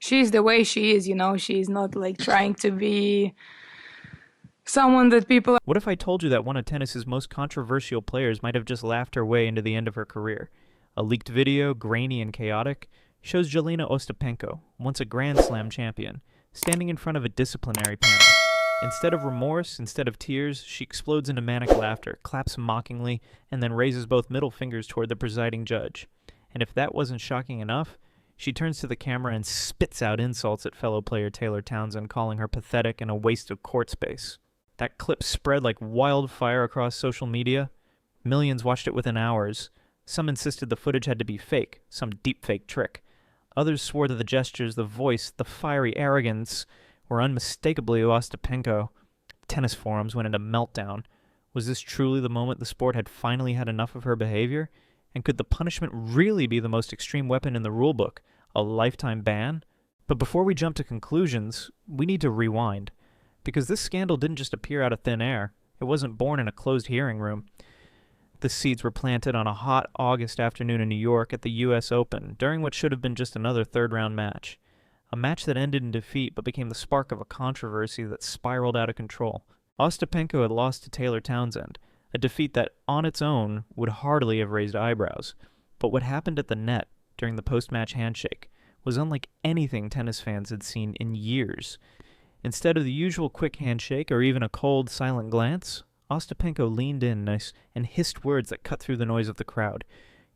she's the way she is, she's not like trying to be someone that people. What if I told you that one of tennis's most controversial players might have just laughed her way into the end of her career? A leaked video, grainy and chaotic, shows Jelena Ostapenko, once a Grand Slam champion, standing in front of a disciplinary panel. Instead of remorse, instead of tears, she explodes into manic laughter, claps mockingly, and then raises both middle fingers toward the presiding judge. And if that wasn't shocking enough, she turns to the camera and spits out insults at fellow player Taylor Townsend, calling her pathetic and a waste of court space. That clip spread like wildfire across social media. Millions watched it within hours. Some insisted the footage had to be fake, some deepfake trick. Others swore that the gestures, the voice, the fiery arrogance were unmistakably Ostapenko. Tennis forums went into meltdown. Was this truly the moment the sport had finally had enough of her behavior? And could the punishment really be the most extreme weapon in the rulebook, a lifetime ban? But before we jump to conclusions, we need to rewind. Because this scandal didn't just appear out of thin air. It wasn't born in a closed hearing room. The seeds were planted on a hot August afternoon in New York at the U.S. Open, during what should have been just another third-round match. A match that ended in defeat but became the spark of a controversy that spiraled out of control. Ostapenko had lost to Taylor Townsend, a defeat that, on its own, would hardly have raised eyebrows. But what happened at the net during the post-match handshake was unlike anything tennis fans had seen in years. Instead of the usual quick handshake or even a cold, silent glance, Ostapenko leaned in and hissed words that cut through the noise of the crowd.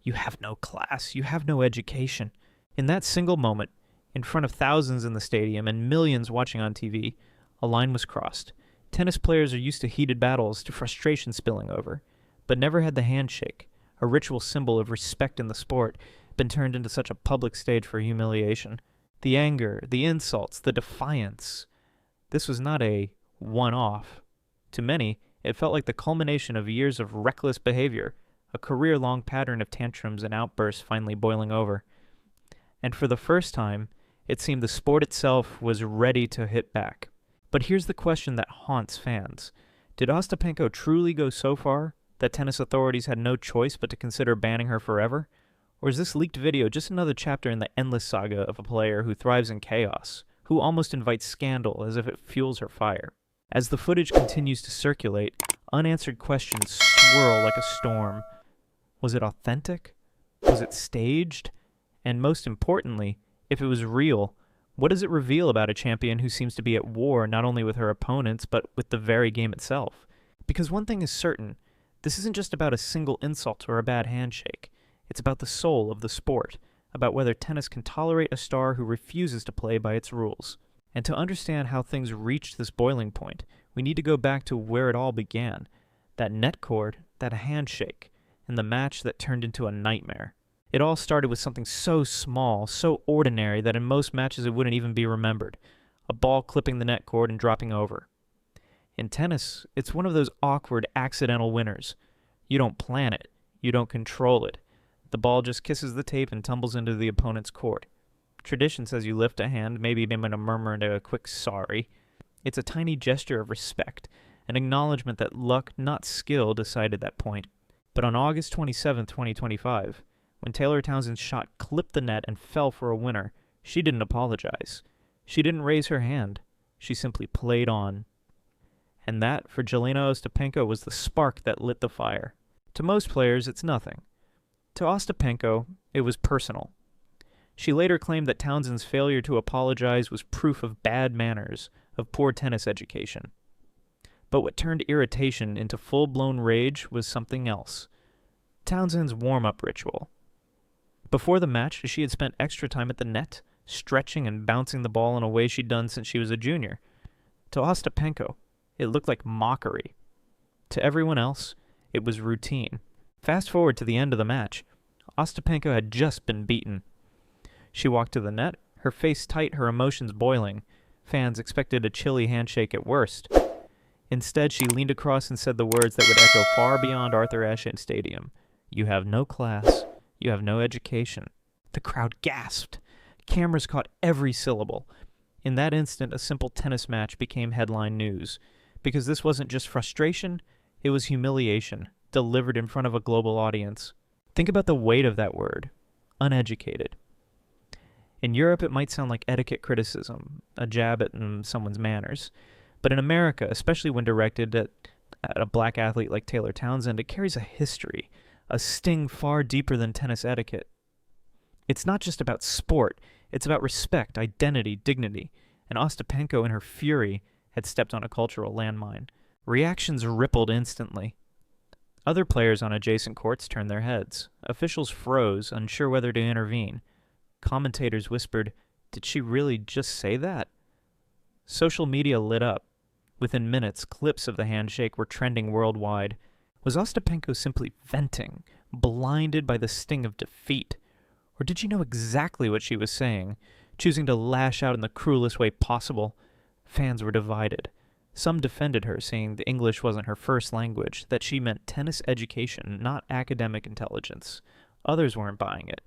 "You have no class. You have no education." In that single moment, in front of thousands in the stadium and millions watching on TV, a line was crossed. Tennis players are used to heated battles, to frustration spilling over, but never had the handshake, a ritual symbol of respect in the sport, been turned into such a public stage for humiliation. The anger, the insults, the defiance. This was not a one-off. To many, it felt like the culmination of years of reckless behavior, a career-long pattern of tantrums and outbursts finally boiling over. And for the first time, it seemed the sport itself was ready to hit back. But here's the question that haunts fans. Did Ostapenko truly go so far that tennis authorities had no choice but to consider banning her forever? Or is this leaked video just another chapter in the endless saga of a player who thrives in chaos, who almost invites scandal as if it fuels her fire? As the footage continues to circulate, unanswered questions swirl like a storm. Was it authentic? Was it staged? And most importantly, if it was real, what does it reveal about a champion who seems to be at war not only with her opponents, but with the very game itself? Because one thing is certain, this isn't just about a single insult or a bad handshake. It's about the soul of the sport, about whether tennis can tolerate a star who refuses to play by its rules. And to understand how things reached this boiling point, we need to go back to where it all began. That net cord, that handshake, and the match that turned into a nightmare. It all started with something so small, so ordinary, that in most matches it wouldn't even be remembered. A ball clipping the net cord and dropping over. In tennis, it's one of those awkward, accidental winners. You don't plan it. You don't control it. The ball just kisses the tape and tumbles into the opponent's court. Tradition says you lift a hand, maybe a murmur and a quick sorry. It's a tiny gesture of respect, an acknowledgement that luck, not skill, decided that point. But on August 27, 2025, when Taylor Townsend's shot clipped the net and fell for a winner, she didn't apologize. She didn't raise her hand. She simply played on. And that, for Jelena Ostapenko, was the spark that lit the fire. To most players, it's nothing. To Ostapenko, it was personal. She later claimed that Townsend's failure to apologize was proof of bad manners, of poor tennis education. But what turned irritation into full-blown rage was something else. Townsend's warm-up ritual. Before the match, she had spent extra time at the net, stretching and bouncing the ball in a way she'd done since she was a junior. To Ostapenko, it looked like mockery. To everyone else, it was routine. Fast forward to the end of the match. Ostapenko had just been beaten. She walked to the net, her face tight, her emotions boiling. Fans expected a chilly handshake at worst. Instead, she leaned across and said the words that would echo far beyond Arthur Ashe Stadium. "You have no class. You have no education." The crowd gasped. Cameras caught every syllable. In that instant, a simple tennis match became headline news. Because this wasn't just frustration, it was humiliation, delivered in front of a global audience. Think about the weight of that word. Uneducated. In Europe, it might sound like etiquette criticism, a jab at someone's manners. But in America, especially when directed at a black athlete like Taylor Townsend, it carries a history, a sting far deeper than tennis etiquette. It's not just about sport, it's about respect, identity, dignity. And Ostapenko, in her fury, had stepped on a cultural landmine. Reactions rippled instantly. Other players on adjacent courts turned their heads. Officials froze, unsure whether to intervene. Commentators whispered, "Did she really just say that?" Social media lit up. Within minutes, clips of the handshake were trending worldwide. Was Ostapenko simply venting, blinded by the sting of defeat? Or did she know exactly what she was saying, choosing to lash out in the cruelest way possible? Fans were divided. Some defended her, saying the English wasn't her first language, that she meant tennis education, not academic intelligence. Others weren't buying it.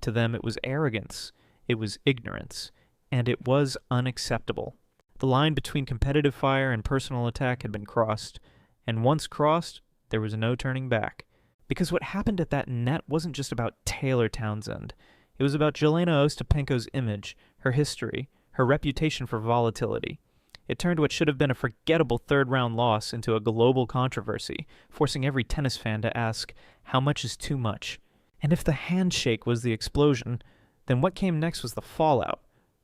To them, it was arrogance, it was ignorance, and it was unacceptable. The line between competitive fire and personal attack had been crossed, and once crossed, there was no turning back. Because what happened at that net wasn't just about Taylor Townsend. It was about Jelena Ostapenko's image, her history, her reputation for volatility. It turned what should have been a forgettable third-round loss into a global controversy, forcing every tennis fan to ask, how much is too much? And if the handshake was the explosion, then what came next was the fallout.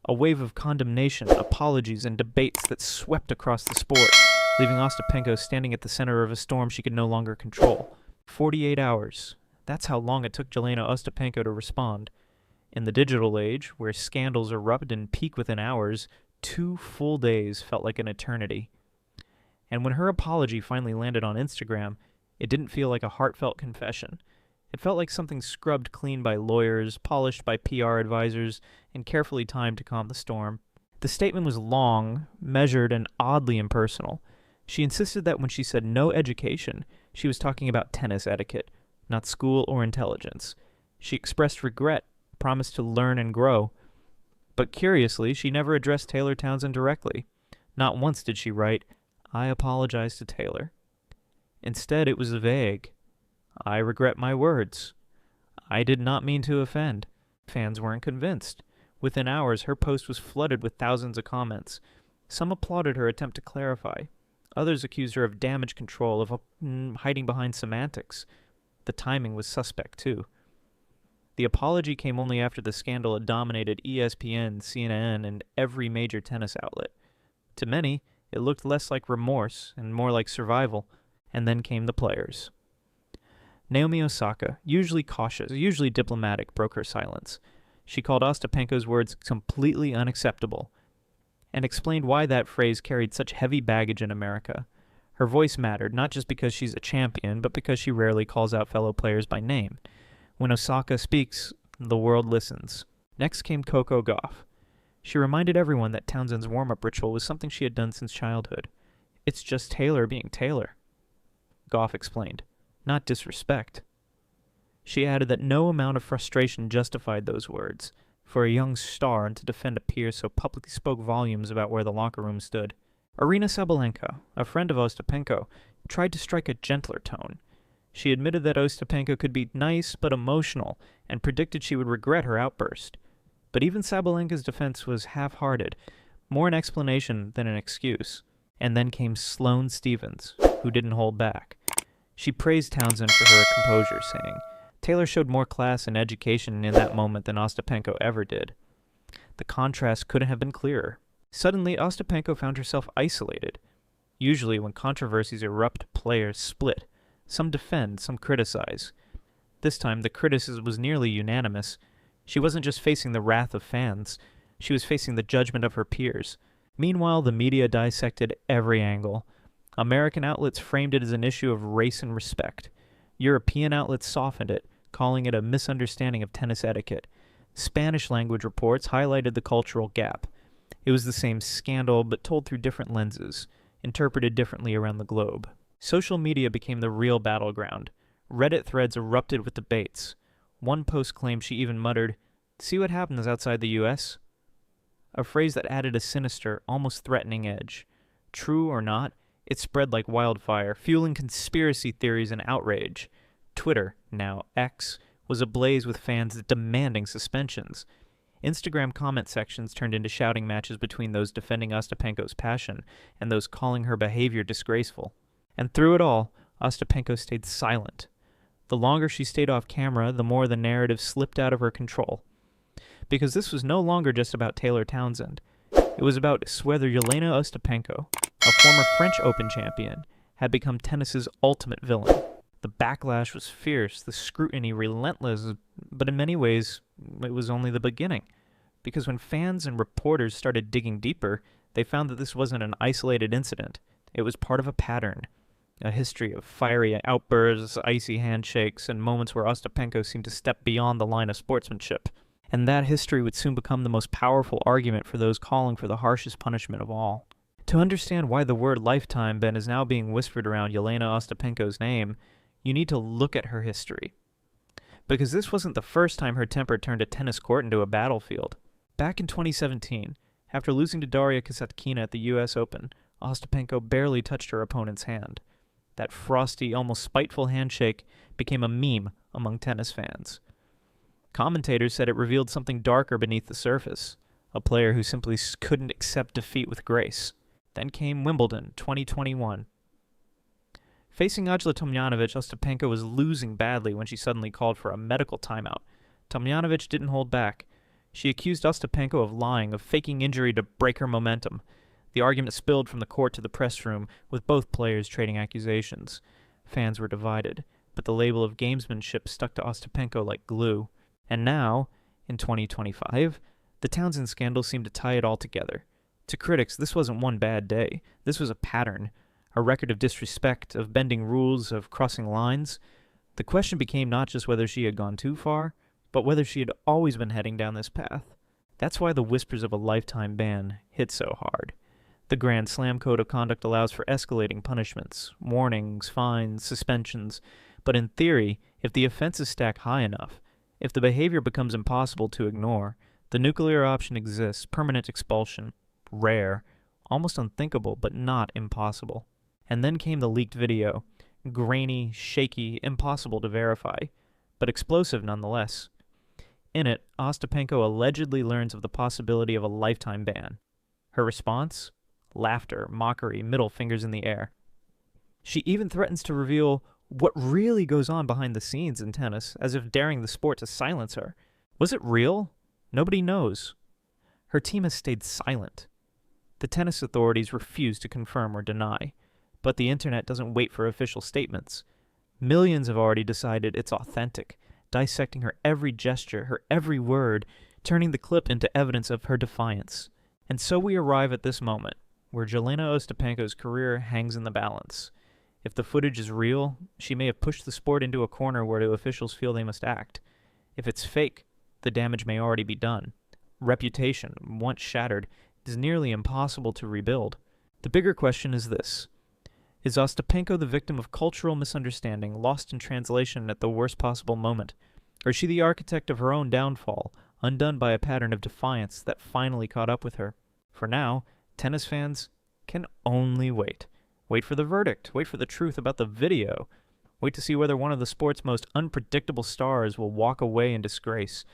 A wave of condemnation, apologies, and debates that swept across the sport, leaving Ostapenko standing at the center of a storm she could no longer control. 48 hours. That's how long it took Jelena Ostapenko to respond. In the digital age, where scandals erupt and peak within hours, 2 full days felt like an eternity. And when her apology finally landed on Instagram, it didn't feel like a heartfelt confession. It felt like something scrubbed clean by lawyers, polished by PR advisors, and carefully timed to calm the storm. The statement was long, measured, and oddly impersonal. She insisted that when she said no education, she was talking about tennis etiquette, not school or intelligence. She expressed regret, promised to learn and grow. But curiously, she never addressed Taylor Townsend directly. Not once did she write, "I apologize to Taylor." Instead, it was vague. "I regret my words. I did not mean to offend." Fans weren't convinced. Within hours, her post was flooded with thousands of comments. Some applauded her attempt to clarify. Others accused her of damage control, of hiding behind semantics. The timing was suspect, too. The apology came only after the scandal had dominated ESPN, CNN, and every major tennis outlet. To many, it looked less like remorse and more like survival, and then came the players. Naomi Osaka, usually cautious, usually diplomatic, broke her silence. She called Ostapenko's words completely unacceptable, and explained why that phrase carried such heavy baggage in America. Her voice mattered, not just because she's a champion, but because she rarely calls out fellow players by name. When Osaka speaks, the world listens. Next came Coco Gauff. She reminded everyone that Townsend's warm-up ritual was something she had done since childhood. "It's just Taylor being Taylor." Gauff explained, "Not disrespect." She added that no amount of frustration justified those words. For a young star and to defend a peer so publicly spoke volumes about where the locker room stood. Arina Sabalenka, a friend of Ostapenko, tried to strike a gentler tone. She admitted that Ostapenko could be nice but emotional and predicted she would regret her outburst. But even Sabalenka's defense was half-hearted, more an explanation than an excuse. And then came Sloane Stephens, who didn't hold back. She praised Townsend for her composure, saying, "Taylor showed more class and education in that moment than Ostapenko ever did." The contrast couldn't have been clearer. Suddenly, Ostapenko found herself isolated. Usually, when controversies erupt, players split. Some defend, some criticize. This time, the criticism was nearly unanimous. She wasn't just facing the wrath of fans. She was facing the judgment of her peers. Meanwhile, the media dissected every angle. American outlets framed it as an issue of race and respect. European outlets softened it, calling it a misunderstanding of tennis etiquette. Spanish-language reports highlighted the cultural gap. It was the same scandal, but told through different lenses, interpreted differently around the globe. Social media became the real battleground. Reddit threads erupted with debates. One post claimed she even muttered, "See what happens outside the U.S.?" A phrase that added a sinister, almost threatening edge. True or not, it spread like wildfire, fueling conspiracy theories and outrage. Twitter, now X, was ablaze with fans demanding suspensions. Instagram comment sections turned into shouting matches between those defending Ostapenko's passion and those calling her behavior disgraceful. And through it all, Ostapenko stayed silent. The longer she stayed off camera, the more the narrative slipped out of her control. Because this was no longer just about Taylor Townsend. It was about whether Jelena Ostapenko, a former French Open champion, had become tennis's ultimate villain. The backlash was fierce, the scrutiny relentless, but in many ways, it was only the beginning. Because when fans and reporters started digging deeper, they found that this wasn't an isolated incident. It was part of a pattern. A history of fiery outbursts, icy handshakes, and moments where Ostapenko seemed to step beyond the line of sportsmanship. And that history would soon become the most powerful argument for those calling for the harshest punishment of all. To understand why the word lifetime ban is now being whispered around Jelena Ostapenko's name, you need to look at her history. Because this wasn't the first time her temper turned a tennis court into a battlefield. Back in 2017, after losing to Daria Kasatkina at the US Open, Ostapenko barely touched her opponent's hand. That frosty, almost spiteful handshake became a meme among tennis fans. Commentators said it revealed something darker beneath the surface, a player who simply couldn't accept defeat with grace. Then came Wimbledon 2021. Facing Ajla Tomljanovic, Ostapenko was losing badly when she suddenly called for a medical timeout. Tomljanovic didn't hold back. She accused Ostapenko of lying, of faking injury to break her momentum. The argument spilled from the court to the press room, with both players trading accusations. Fans were divided, but the label of gamesmanship stuck to Ostapenko like glue. And now, in 2025, the Townsend scandal seemed to tie it all together. To critics, this wasn't one bad day. This was a pattern, a record of disrespect, of bending rules, of crossing lines. The question became not just whether she had gone too far, but whether she had always been heading down this path. That's why the whispers of a lifetime ban hit so hard. The Grand Slam Code of Conduct allows for escalating punishments, warnings, fines, suspensions, but in theory, if the offenses stack high enough, if the behavior becomes impossible to ignore, the nuclear option exists, permanent expulsion. Rare, almost unthinkable, but not impossible. And then came the leaked video. Grainy, shaky, impossible to verify, but explosive nonetheless. In it, Ostapenko allegedly learns of the possibility of a lifetime ban. Her response? Laughter, mockery, middle fingers in the air. She even threatens to reveal what really goes on behind the scenes in tennis, as if daring the sport to silence her. Was it real? Nobody knows. Her team has stayed silent. The tennis authorities refuse to confirm or deny, but the internet doesn't wait for official statements. Millions have already decided it's authentic, dissecting her every gesture, her every word, turning the clip into evidence of her defiance. And so we arrive at this moment, where Jelena Ostapenko's career hangs in the balance. If the footage is real, she may have pushed the sport into a corner where the officials feel they must act. If it's fake, the damage may already be done. Reputation, once shattered, is nearly impossible to rebuild. The bigger question is this. Is Ostapenko the victim of cultural misunderstanding, lost in translation at the worst possible moment? Or is she the architect of her own downfall, undone by a pattern of defiance that finally caught up with her? For now, tennis fans can only wait. Wait for the verdict. Wait for the truth about the video. Wait to see whether one of the sport's most unpredictable stars will walk away in disgrace,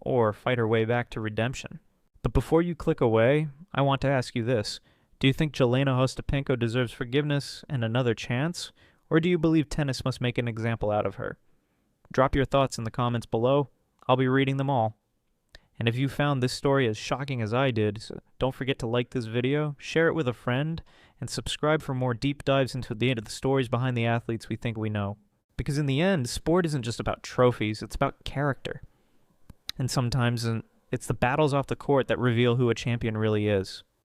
or fight her way back to redemption. But before you click away, I want to ask you this. Do you think Jelena Ostapenko deserves forgiveness and another chance, or do you believe tennis must make an example out of her? Drop your thoughts in the comments below. I'll be reading them all. And if you found this story as shocking as I did, so don't forget to like this video, share it with a friend, and subscribe for more deep dives into the stories behind the athletes we think we know. Because in the end, sport isn't just about trophies, it's about character. And sometimes it's the battles off the court that reveal who a champion really is.